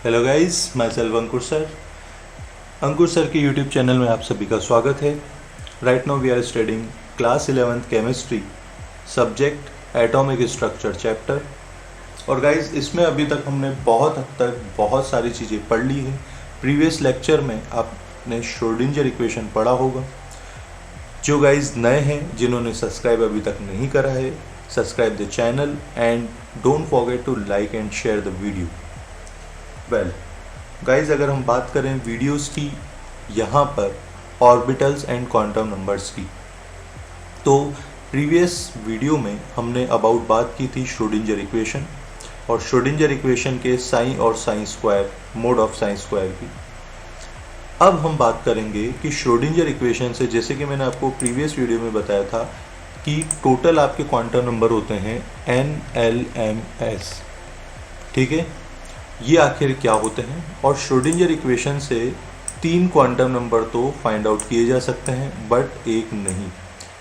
Hello guys, मैं Selv Ankur sir के YouTube channel में आप सभी का स्वागत है। Right now we are studying class 11th chemistry subject atomic structure chapter. और गाइस, इसमें अभी तक हमने बहुत हद तक बहुत सारी चीज़ें पढ़ ली है। प्रीवियस लेक्चर में आपने श्रोडिंजर इक्वेशन पढ़ा होगा। जो गाइस नए हैं, जिन्होंने सब्सक्राइब अभी तक नहीं करा है, subscribe the channel and don't forget to like and share the video. Well guys, अगर हम बात करें वीडियोस की यहाँ पर ऑर्बिटल्स एंड क्वांटम नंबर्स की, तो प्रीवियस वीडियो में हमने अबाउट बात की थी श्रोडिंजर इक्वेशन और श्रोडिंजर इक्वेशन के साइन और sine square, mode of sine square की। अब हम बात करेंगे कि श्रोडिंजर इक्वेशन से, जैसे कि मैंने आपको प्रीवियस वीडियो में बताया था कि टोटल आपके क्वांटम नंबर होते हैं NLMS। ठीक है, ये आखिर क्या होते हैं। और श्रोडिंजर इक्वेशन से 3 क्वांटम नंबर तो फाइंड आउट किए जा सकते हैं, बट एक नहीं।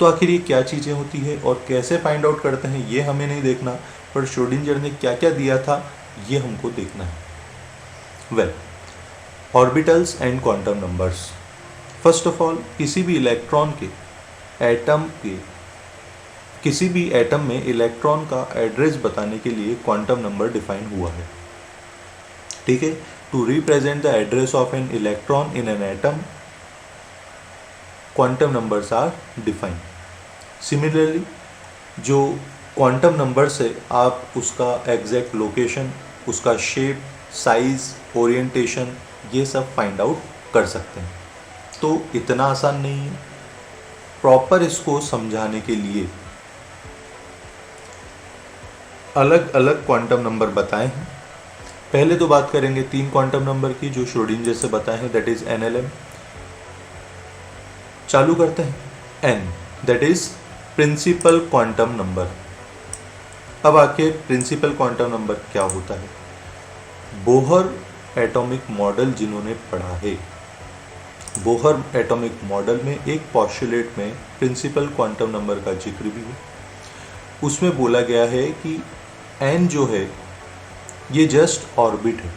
तो आखिर ये क्या चीज़ें होती है और कैसे फाइंड आउट करते हैं, ये हमें नहीं देखना, पर श्रोडिंजर ने क्या क्या दिया था ये हमको देखना है। Well, orbitals and quantum numbers. First of all, किसी भी एटम में इलेक्ट्रॉन का एड्रेस बताने के लिए क्वांटम नंबर डिफाइन हुआ है। ठीक है, to represent the address of an electron in an atom, quantum numbers are defined. Similarly, जो क्वांटम नंबर से आप उसका एग्जैक्ट लोकेशन, उसका शेप, साइज, ओरिएंटेशन, ये सब फाइंड आउट कर सकते हैं। तो इतना आसान नहीं है। प्रॉपर इसको समझाने के लिए अलग अलग क्वांटम नंबर बताए हैं। पहले तो बात करेंगे 3 क्वांटम नंबर की जो श्रोडिंजर से बताए हैं, दैट इज NLM। चालू करते हैं। N, that is principal quantum number. अब आखिर प्रिंसिपल क्वांटम नंबर क्या होता है? बोहर एटॉमिक मॉडल जिन्होंने पढ़ा है, बोहर एटॉमिक मॉडल में एक पॉस्टुलेट में प्रिंसिपल क्वांटम नंबर का जिक्र भी है। उसमें बोला गया है कि N जो है ये जस्ट ऑर्बिट है।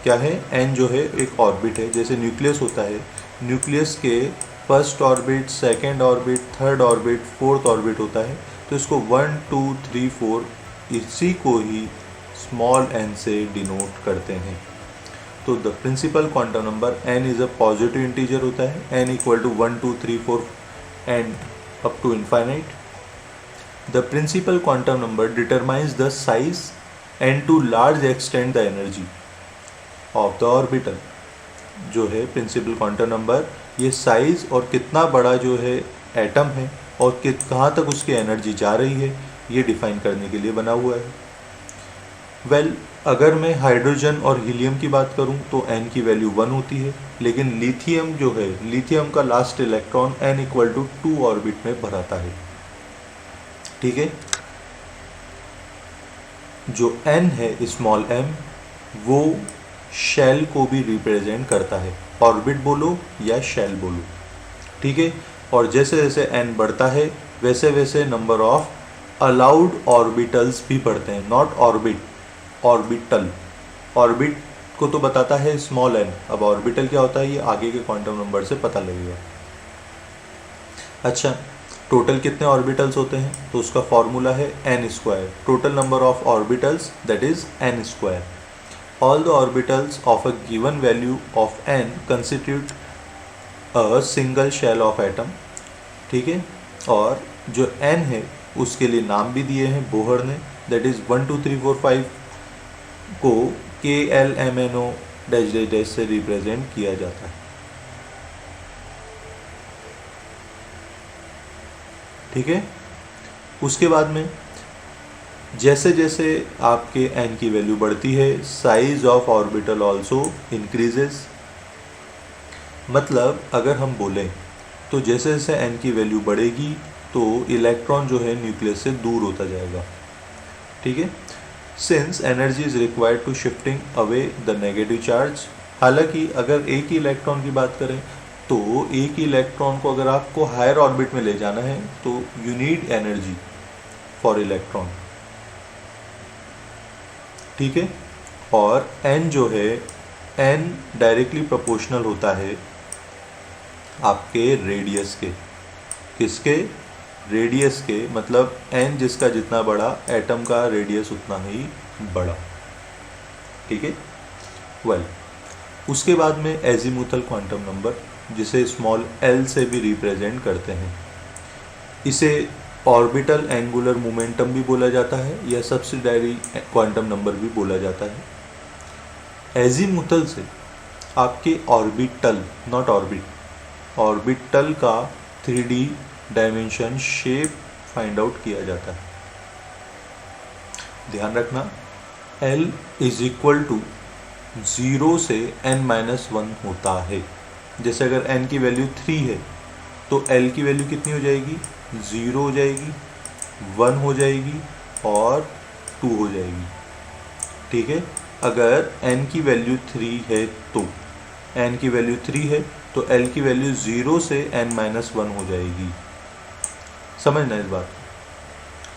क्या है? N जो है एक ऑर्बिट है। जैसे न्यूक्लियस होता है, न्यूक्लियस के first orbit, second orbit, third orbit, fourth orbit होता है। तो इसको 1, 2, 3, 4 इसी को ही स्मॉल n से डिनोट करते हैं। तो the principal quantum number n is a positive integer होता है, n equal to 1, 2, 3, 4 and up to infinite. The principal quantum number determines the size and to large extent the energy of the orbital। जो है principal quantum number, ये size और कितना बड़ा जो है एटम है और कहाँ तक उसकी एनर्जी जा रही है, ये डिफाइन करने के लिए बना हुआ है। वेल, अगर मैं हाइड्रोजन और हीलियम की बात करूं तो n की वैल्यू 1 होती है, लेकिन लिथियम जो है, लिथियम का last electron n equal to 2 orbit में भराता है। ठीक है, जो n है स्मॉल m, वो शेल को भी रिप्रेजेंट करता है, ऑर्बिट बोलो या शेल बोलो। ठीक है, और जैसे जैसे n बढ़ता है वैसे वैसे नंबर ऑफ अलाउड ऑर्बिटल्स भी बढ़ते हैं। Not orbit, orbital. ऑर्बिट को तो बताता है स्मॉल n, अब ऑर्बिटल क्या होता है ये आगे के क्वांटम नंबर से पता लगेगा। अच्छा, टोटल कितने ऑर्बिटल्स होते हैं? तो उसका फॉर्मूला है n square. Total number of orbitals that is n square. All the orbitals of a given value of n constitute a single shell of atom. ठीक है, और जो n है उसके लिए नाम भी दिए हैं बोहर ने, दैट इज 1, 2, 3, 4, 5 को KLMNO डैश डैश डैश से रिप्रेजेंट किया जाता है। ठीक है, उसके बाद में जैसे जैसे आपके n की वैल्यू बढ़ती है, size of orbital also increases. मतलब अगर हम बोलें तो जैसे जैसे n की वैल्यू बढ़ेगी तो इलेक्ट्रॉन जो है न्यूक्लियस से दूर होता जाएगा। ठीक है, since energy is required to shifting away the negative charge. हालांकि अगर एक ही इलेक्ट्रॉन की बात करें तो एक ही इलेक्ट्रॉन को अगर आपको हायर ऑर्बिट में ले जाना है तो you need energy for electron. ठीक है, और n जो है n डायरेक्टली प्रोपोर्शनल होता है आपके रेडियस के। किसके? रेडियस के, मतलब n जिसका जितना बड़ा एटम का रेडियस उतना ही बड़ा। ठीक है, वेल उसके बाद में एजीमुथल क्वांटम नंबर, जिसे स्मॉल l से भी रिप्रेजेंट करते हैं। इसे ऑर्बिटल एंगुलर मोमेंटम भी बोला जाता है या सब्सिडायरी क्वांटम नंबर भी बोला जाता है। एजीमुथल से आपके ऑर्बिटल, नॉट ऑर्बिट, ऑर्बिटल का 3D dimension shape find out किया जाता है। ध्यान रखना, L इज इक्वल टू 0 से n-1 होता है। जैसे अगर n की वैल्यू 3 है तो L की वैल्यू कितनी हो जाएगी? 0 हो जाएगी, 1 हो जाएगी और 2 हो जाएगी। ठीक है, अगर n की वैल्यू 3 है तो n की वैल्यू 3 है तो L की वैल्यू 0 से n-1 हो जाएगी। समझना इस बात।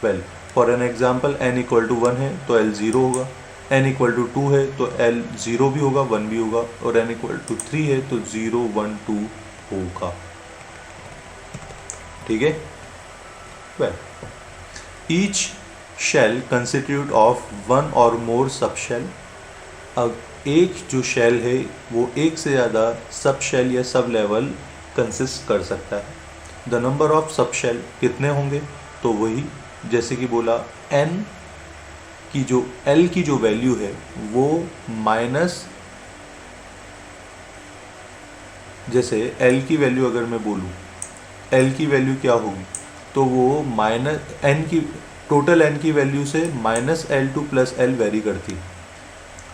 Well for an example n equal to 1 है तो L 0 होगा, n इक्वल टू 2 है तो L 0 भी होगा, 1 भी होगा, और n इक्वल टू 3 है तो 0 1 2 होगा। ठीक है, well each shell constitute of 1 और मोर सब शेल। अब एक जो शेल है वो एक से ज़्यादा सब शेल या सब लेवल कंसिस्ट कर सकता है। The number of sub shell कितने होंगे? तो वही जैसे कि बोला n की जो L की जो वैल्यू है वो माइनस, जैसे L की वैल्यू अगर मैं बोलूँ L की वैल्यू क्या होगी तो वो माइनस n की, टोटल n की वैल्यू से -L2 प्लस L वेरी करती है।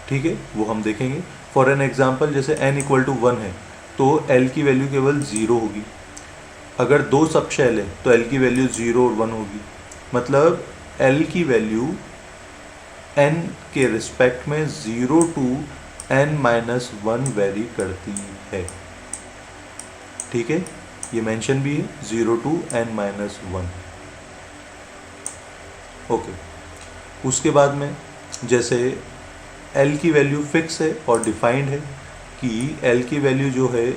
ठीक है, वो हम देखेंगे। फॉर एन एग्जाम्पल जैसे n इक्वल टू 1 है तो L की वैल्यू केवल 0 होगी। अगर 2 सब शेल है तो L की वैल्यू 0 और 1 होगी। मतलब L की वैल्यू n के रिस्पेक्ट में 0 to n-1 वेरी करती है। ठीक है, ये मेंशन भी है 0 to n-1। ओके, उसके बाद में जैसे L की वैल्यू फिक्स है और डिफाइंड है कि L की वैल्यू जो है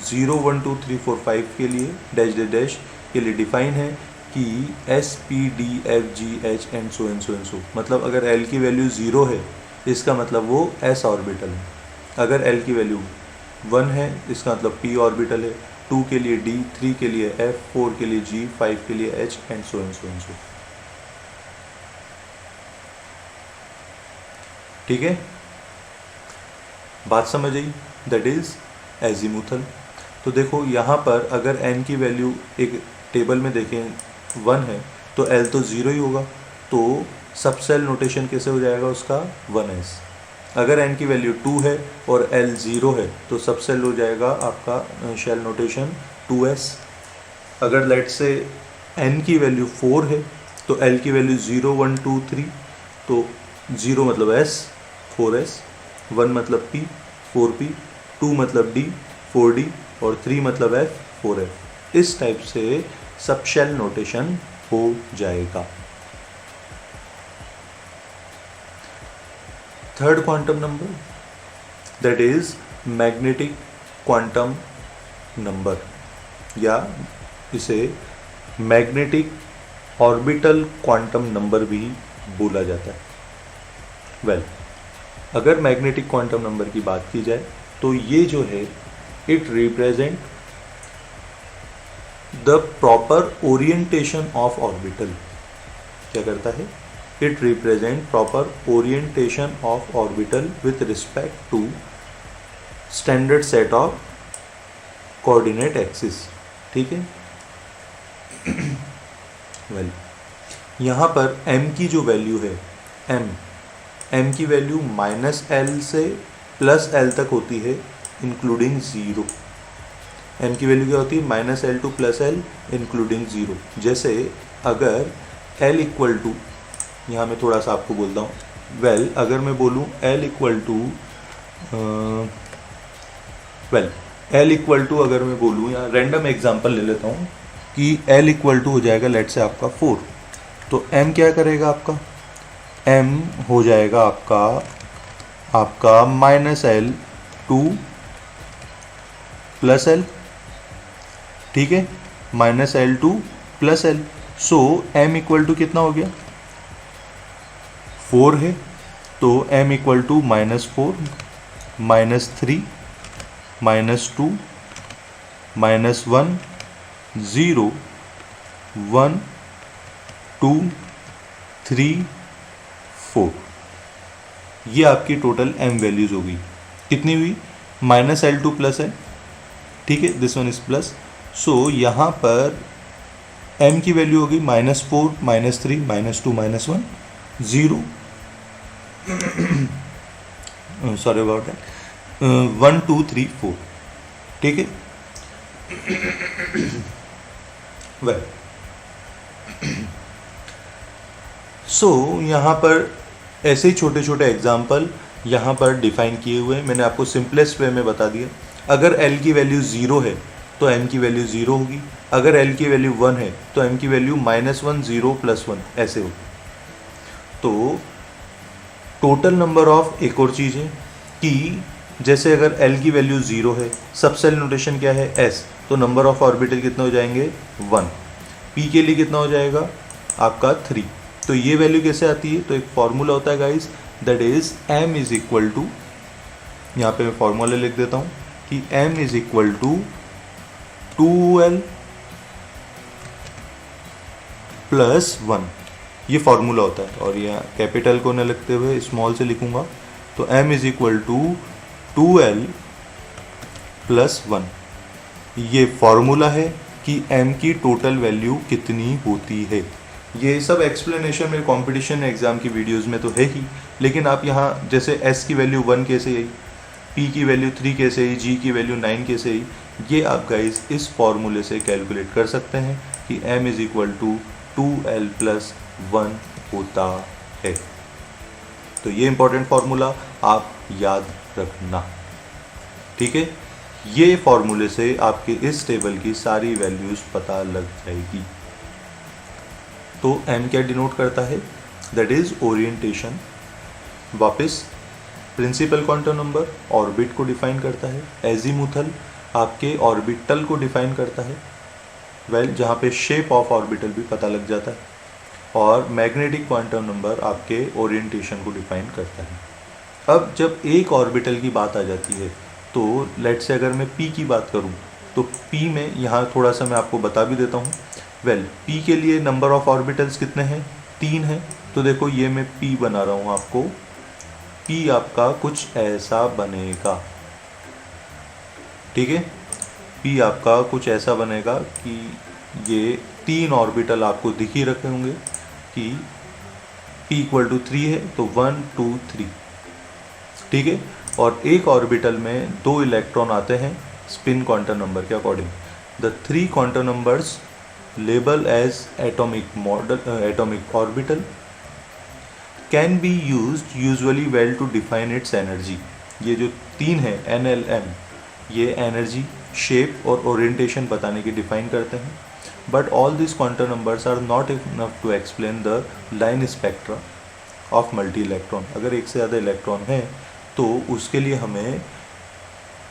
0 1 2 3 4 5 के लिए डैश डैश डैश के लिए डिफाइन है कि S P D F G H and so and so and so. मतलब अगर L की वैल्यू 0 है इसका मतलब वो S ऑर्बिटल है। अगर L की वैल्यू 1 है इसका मतलब P ऑर्बिटल है, 2 के लिए D, 3 के लिए F, 4 के लिए G, 5 के लिए H and so and so and so. ठीक है, बात समझ आई? That is azimuthal. तो देखो यहाँ पर अगर n की वैल्यू एक टेबल में देखें 1 है तो L तो 0 ही होगा, तो सब सेल नोटेशन कैसे हो जाएगा उसका? 1s। अगर n की वैल्यू 2 है और L 0 है तो सब सेल हो जाएगा आपका शेल नोटेशन 2s। अगर लेट से n की वैल्यू 4 है तो L की वैल्यू 0 1 2 3, तो 0 मतलब s, 4s, 1 मतलब p, 4p, 2 मतलब d, 4d, और 3 मतलब f, 4f। इस टाइप से सब शेल नोटेशन हो जाएगा। Third quantum number that is magnetic quantum number, या इसे मैग्नेटिक ऑर्बिटल क्वांटम नंबर भी बोला जाता है। वेल अगर मैग्नेटिक क्वांटम नंबर की बात की जाए तो ये जो है it represent the proper orientation of orbital. क्या करता है? It represent proper orientation of orbital with respect to standard set of coordinate axis. ठीक है, वेल यहाँ पर m की जो वैल्यू है m की वैल्यू -L से +L तक होती है इंक्लूडिंग 0। m की वैल्यू क्या होती है? -L2 +L including 0। जैसे अगर L इक्वल टू, यहाँ मैं थोड़ा सा आपको बोलता हूँ, वेल अगर मैं बोलूँ L इक्वल टू अगर मैं बोलूँ, या रैंडम एग्जांपल ले लेता हूँ कि L इक्वल टू हो जाएगा लेट से आपका 4, तो m क्या करेगा आपका? m हो जाएगा आपका आपका minus L to plus L, ठीक है, minus L to plus L. So M equal to कितना हो गया, 4 है, तो एम इक्वल टू -4 -3 -2 -1 0 1 2 3 4, ये आपकी टोटल एम वैल्यूज होगी। कितनी हुई, minus L to plus L, ठीक है, दिस वन इज प्लस। सो यहाँ पर एम की वैल्यू होगी -4 -3 -2 -1 0 सॉरी अबाउट दैट 1 2 3 4, ठीक है। वेल सो यहाँ पर ऐसे ही छोटे छोटे एग्जाम्पल यहाँ पर डिफाइन किए हुए हैं। मैंने आपको सिंपलेस्ट वे में बता दिया। अगर L की वैल्यू 0 है तो M की वैल्यू 0 होगी, अगर L की वैल्यू 1 है तो M की वैल्यू -1 0 +1 ऐसे होगी। तो टोटल नंबर ऑफ, एक और चीज़ है कि जैसे अगर L की वैल्यू 0 है, सब सेल नोटेशन क्या है S, तो नंबर ऑफ ऑर्बिटल कितने हो जाएंगे 1, P के लिए कितना हो जाएगा आपका 3। तो ये वैल्यू कैसे आती है, तो एक फॉर्मूला होता है guys, that is m is equal to, यहाँ पे मैं फॉर्मूला लिख देता हूँ कि m is equal to 2l plus 1, ये फॉर्मूला होता है। और यहाँ कैपिटल को न लिखते हुए स्मॉल से लिखूंगा, तो m is equal to 2l plus 1, ये फॉर्मूला है कि m की टोटल वैल्यू कितनी होती है। ये सब एक्सप्लेनेशन मेरे कंपटीशन एग्ज़ाम की वीडियोस में तो है ही, लेकिन आप यहाँ जैसे S की वैल्यू 1 कैसे आई, P की वैल्यू 3 कैसे आई, G की वैल्यू 9 कैसे आई, ये आप गाइस इस फॉर्मूले से कैलकुलेट कर सकते हैं कि m is equal to 2l plus 1 होता है। तो ये इंपॉर्टेंट फार्मूला आप याद रखना, ठीक है। ये फार्मूले से आपके इस टेबल की सारी वैल्यूज़ पता लग जाएगी। तो m क्या डिनोट करता है, दैट इज ओरिएंटेशन। वापस प्रिंसिपल क्वांटम नंबर ऑर्बिट को डिफाइन करता है, एजीमुथल आपके ऑर्बिटल को डिफाइन करता है, वेल जहाँ पे शेप ऑफ ऑर्बिटल भी पता लग जाता है, और मैग्नेटिक क्वांटम नंबर आपके ओरिएंटेशन को डिफाइन करता है। अब जब एक ऑर्बिटल की बात आ जाती है, तो लेट से अगर मैं p की बात करूँ, तो p में यहाँ थोड़ा सा मैं आपको बता भी देता हूँ। वेल p के लिए नंबर ऑफ ऑर्बिटल्स कितने हैं, 3 हैं। तो देखो ये मैं p बना रहा हूँ आपको, p आपका कुछ ऐसा बनेगा, ठीक है। p आपका कुछ ऐसा बनेगा कि ये 3 ऑर्बिटल आपको दिख ही रखे होंगे कि p इक्वल टू 3 है, तो 1 2 3, ठीक है। और एक ऑर्बिटल में 2 इलेक्ट्रॉन आते हैं स्पिन क्वांटम नंबर के according. The 3 quantum numbers labeled as atomic orbital can be used usually well to define its energy। ये जो 3 है NLM, ये एनर्जी, शेप और ओरिएंटेशन बताने की डिफाइन करते हैं। But all this quantum numbers are not enough to explain the line spectra of multi electron. अगर एक से ज़्यादा इलेक्ट्रॉन है तो उसके लिए हमें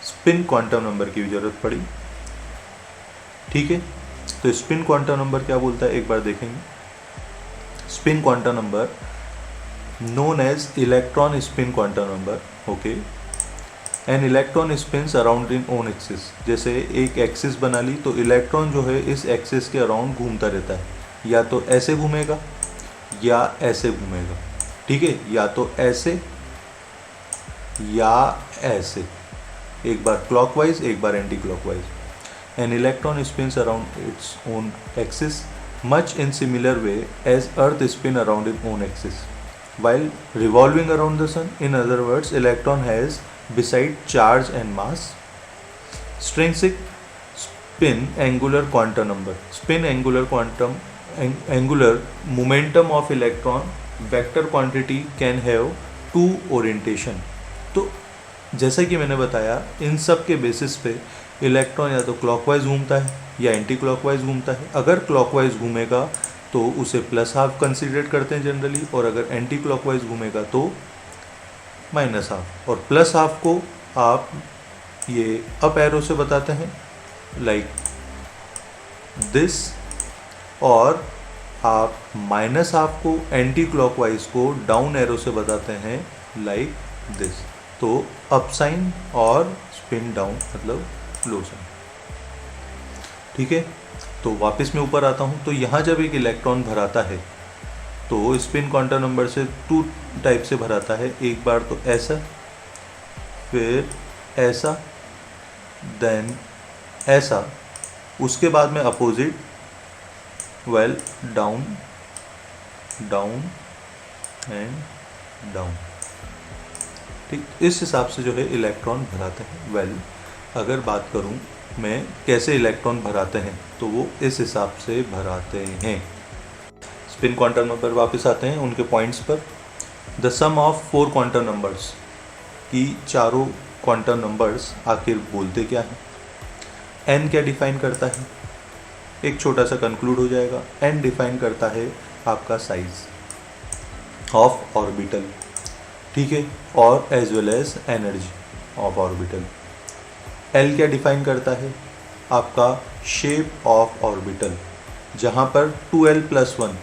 स्पिन क्वांटम नंबर की भी ज़रूरत पड़ी, ठीक है। तो स्पिन क्वांटम नंबर क्या बोलता है, एक बार देखेंगे। Spin quantum number known as electron spin quantum number, okay. An electron spins around in own axis. जैसे एक एक्सिस बना ली तो इलेक्ट्रॉन जो है इस एक्सिस के अराउंड घूमता रहता है, या तो ऐसे घूमेगा या ऐसे घूमेगा, ठीक है, या तो ऐसे या ऐसे, एक बार क्लॉकवाइज एक बार anti clockwise. An electron spins around its own axis much in similar way as Earth spin around its own axis while revolving around the sun. In other words, electron has beside charge and mass intrinsic spin angular quantum number. Spin angular momentum of electron vector quantity can have 2 orientation। तो जैसा कि मैंने बताया, इन सब के basis पे electron या तो क्लॉकवाइज घूमता है या एंटी क्लॉकवाइज घूमता है। अगर क्लॉकवाइज घूमेगा तो उसे प्लस हाफ कंसीडर करते हैं जनरली, और अगर एंटी क्लॉकवाइज घूमेगा तो माइनस हाफ, और प्लस हाफ को आप ये अप एरो से बताते हैं लाइक दिस, और आप माइनस हाफ को एंटी क्लॉकवाइज को डाउन एरो से बताते हैं लाइक दिस। तो अप साइन और स्पिन डाउन मतलब लो साइन। ठीक है, तो वापस मैं ऊपर आता हूँ। तो यहाँ जब एक इलेक्ट्रॉन भराता है तो स्पिन क्वांटम नंबर से 2 टाइप से भराता है। एक बार तो ऐसा, फिर ऐसा, देन ऐसा, उसके बाद में opposite, well down, down and down. ठीक, इस हिसाब से जो है इलेक्ट्रॉन भराते हैं। वेल अगर बात करूं मैं कैसे इलेक्ट्रॉन भराते हैं तो वो इस हिसाब से भराते हैं। स्पिन क्वांटम नंबर वापस आते हैं उनके पॉइंट्स पर। The sum of 4 quantum numbers, की चारों क्वांटम नंबर्स आखिर बोलते क्या हैं। एन क्या डिफाइन करता है, एक छोटा सा कंक्लूड हो जाएगा। एन डिफाइन करता है आपका साइज ऑफ ऑर्बिटल, ठीक है, और as well as energy of orbital. L क्या डिफाइन करता है, आपका शेप ऑफ ऑर्बिटल, जहाँ पर 2l+1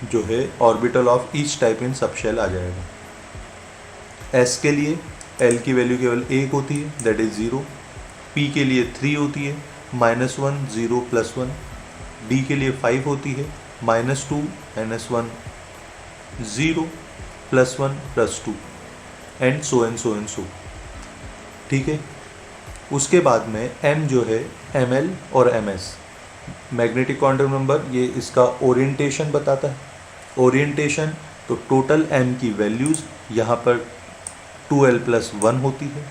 जो है orbital of each type in subshell आ जाएगा। एस के लिए एल की वैल्यू केवल 1 होती है, दैट इज 0। पी के लिए 3 होती है, -1 0 +1। डी के लिए 5 होती है, -2 -1 0 +1 +2 एंड सो। ठीक है, उसके बाद में एम जो है ml और ms, मैग्नेटिक क्वांटम नंबर, ये इसका ओरिएंटेशन बताता है। ओरिएंटेशन तो टोटल m की वैल्यूज़ यहाँ पर 2l+1 होती है,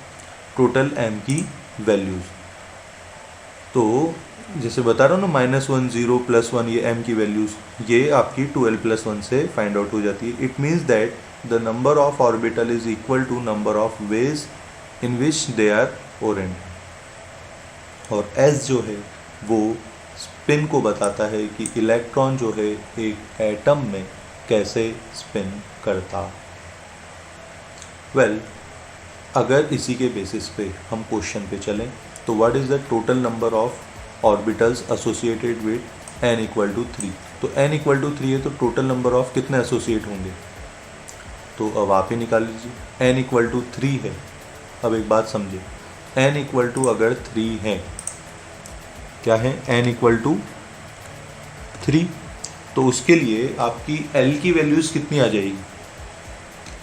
टोटल m की वैल्यूज़। तो जैसे बता रहा हूँ ना, -1 0 +1, ये m की वैल्यूज़ ये आपकी 2l+1 से फाइंड आउट हो जाती है। It means that the number of orbital is equal to number of ways in which they are oriented. और s जो है वो स्पिन को बताता है कि इलेक्ट्रॉन जो है एक एटम में कैसे स्पिन करता। वेल अगर इसी के बेसिस पे हम क्वेश्चन पे चलें तो what is the total number of orbitals associated with n = 3। तो n = 3 है तो टोटल नंबर ऑफ कितने एसोसिएट होंगे, तो अब आप ही निकाल लीजिए। n = 3 है। अब एक बात समझिए, n = अगर 3 है, क्या है, n = 3, तो उसके लिए आपकी l की वैल्यूज़ कितनी आ जाएगी।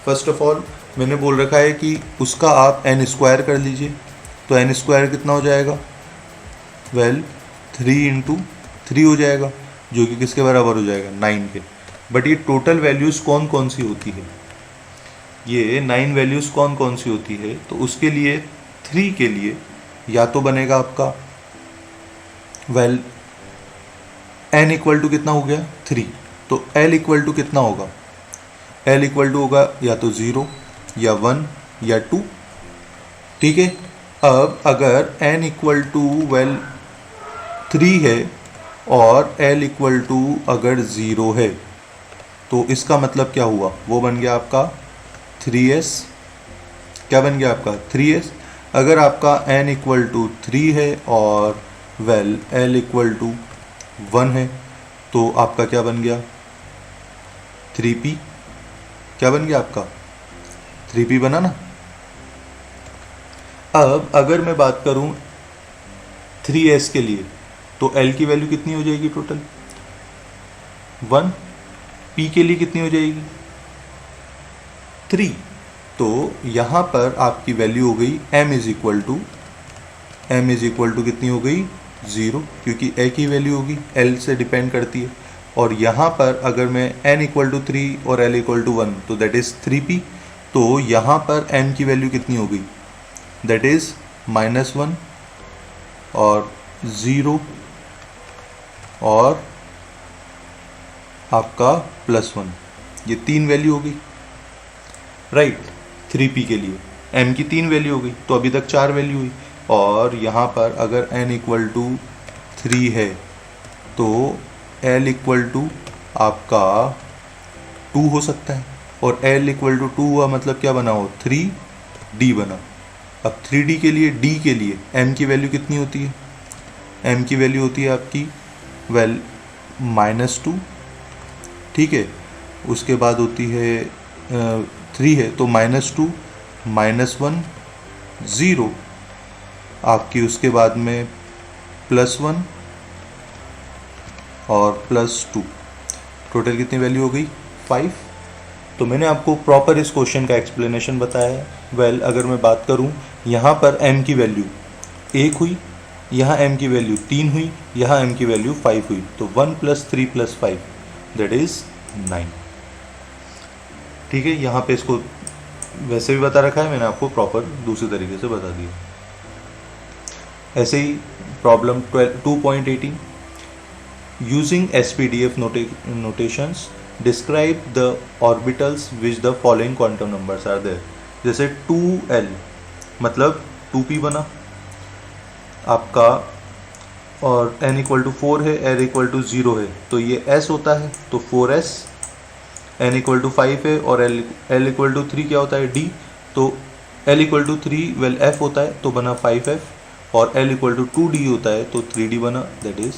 फर्स्ट ऑफ ऑल मैंने बोल रखा है कि उसका आप n² कर लीजिए, तो n² कितना हो जाएगा, वेल 3 × 3 हो जाएगा, जो कि किसके बराबर हो जाएगा, 9 के। बट ये टोटल वैल्यूज़ कौन कौन सी होती है, ये 9 वैल्यूज़ कौन कौन सी होती है, तो उसके लिए 3 के लिए या तो बनेगा आपका, वेल n = कितना हो गया, 3, तो l = कितना होगा, l = होगा या तो 0 या 1 या 2। ठीक है, अब अगर n = वेल 3 है और l = अगर 0 है, तो इसका मतलब क्या हुआ, वो बन गया आपका 3s। क्या बन गया आपका 3s। अगर आपका n = 3 है और वेल l = 1 है, तो आपका क्या बन गया, 3p। क्या बन गया आपका, 3p बना ना। अब अगर मैं बात करूं 3s के लिए, तो l की वैल्यू कितनी हो जाएगी टोटल, 1। p के लिए कितनी हो जाएगी, 3। तो यहाँ पर आपकी वैल्यू हो गई m = कितनी हो गई, 0, क्योंकि a की वैल्यू होगी, l से डिपेंड करती है। और यहाँ पर अगर मैं n = 3 और l = 1, तो दैट इज़ 3p। तो यहाँ पर m की वैल्यू कितनी हो गई, दैट इज़ -1 और 0 और आपका +1, ये 3 वैल्यू हो गई, राइट। 3p के लिए m की 3 वैल्यू हो गई, तो अभी तक 4 वैल्यू हुई। और यहाँ पर अगर n = 3 है तो l = आपका 2 हो सकता है, और L इक्वल टू 2 हुआ, मतलब क्या बना हो, 3D बना। अब 3D के लिए, D के लिए M की वैल्यू कितनी होती है, M की वैल्यू होती है आपकी -2, ठीक है। उसके बाद होती है 3 है तो -2 -1 0 आपकी, उसके बाद में +1 और +2, टोटल कितनी वैल्यू हो गई, 5। तो मैंने आपको प्रॉपर इस क्वेश्चन का एक्सप्लेनेशन बताया है। अगर मैं बात करूं, यहाँ पर m की वैल्यू 1 हुई, यहाँ m की वैल्यू 3 हुई, यहाँ m की वैल्यू 5 हुई, तो 1 + 3 + 5 दैट इज 9, ठीक है। यहाँ पे इसको वैसे भी बता रखा है, मैंने आपको प्रॉपर दूसरे तरीके से बता दिया। ऐसे ही problem 2.18, using SPDF notations describe the orbitals which the following quantum numbers are there। जैसे 2L मतलब 2p बना आपका, और n इक्वल टू 4 है, L इक्वल टू 0 है, तो ये s होता है, तो 4s। n इक्वल टू 5 है और L इक्वल टू 3 क्या होता है, d, तो L इक्वल टू 3 f होता है, तो बना 5f, और L इक्वल टू 2d होता है, तो 3d बना, दैट इज।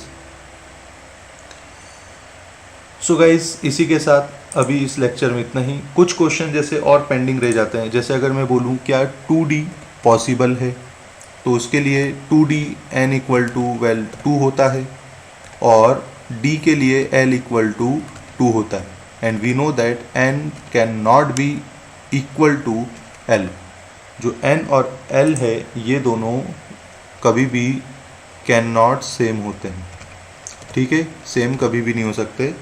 सो गाइज, इसी के साथ अभी इस लेक्चर में इतना ही। कुछ क्वेश्चन जैसे और पेंडिंग रह जाते हैं, जैसे अगर मैं बोलूँ क्या 2D पॉसिबल है, तो उसके लिए 2D n इक्वल टू 2 होता है, और D के लिए L इक्वल टू 2 होता है, and we know that n can not be equal to L। जो n और L है, ये दोनों कभी भी कैन नॉट सेम होते हैं, ठीक है, सेम कभी भी नहीं हो सकते।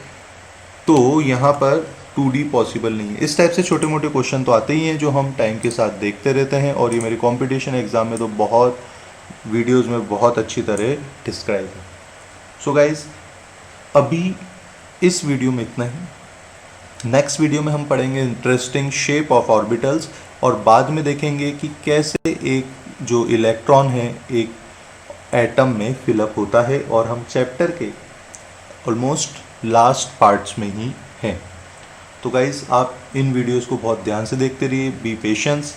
तो यहाँ पर 2D पॉसिबल नहीं है। इस टाइप से छोटे मोटे क्वेश्चन तो आते ही हैं जो हम टाइम के साथ देखते रहते हैं, और ये मेरे कंपटीशन एग्ज़ाम में तो बहुत वीडियोस में बहुत अच्छी तरह डिस्क्राइब है। सो गाइज, अभी इस वीडियो में इतना ही। नेक्स्ट वीडियो में हम पढ़ेंगे इंटरेस्टिंग शेप ऑफ ऑर्बिटल्स, और बाद में देखेंगे कि कैसे एक जो इलेक्ट्रॉन है एक एटम में फिलअप होता है, और हम चैप्टर के ऑलमोस्ट लास्ट पार्ट्स में ही हैं। तो गाइज़, आप इन वीडियोस को बहुत ध्यान से देखते रहिए, बी पेशेंस।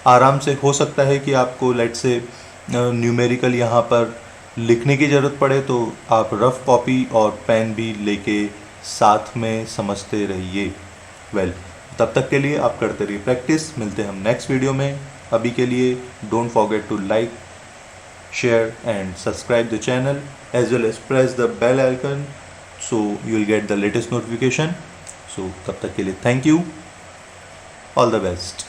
आराम से, हो सकता है कि आपको लेट से न्यूमेरिकल यहाँ पर लिखने की ज़रूरत पड़े, तो आप रफ कॉपी और पेन भी लेके साथ में समझते रहिए। तब तक के लिए आप करते रहिए प्रैक्टिस। मिलते हैं हम नेक्स्ट वीडियो में। अभी के लिए don't forget to like, share and subscribe the channel, as well as press the bell icon so you'll get the latest notification. So तब तक के लिए thank you, all the best.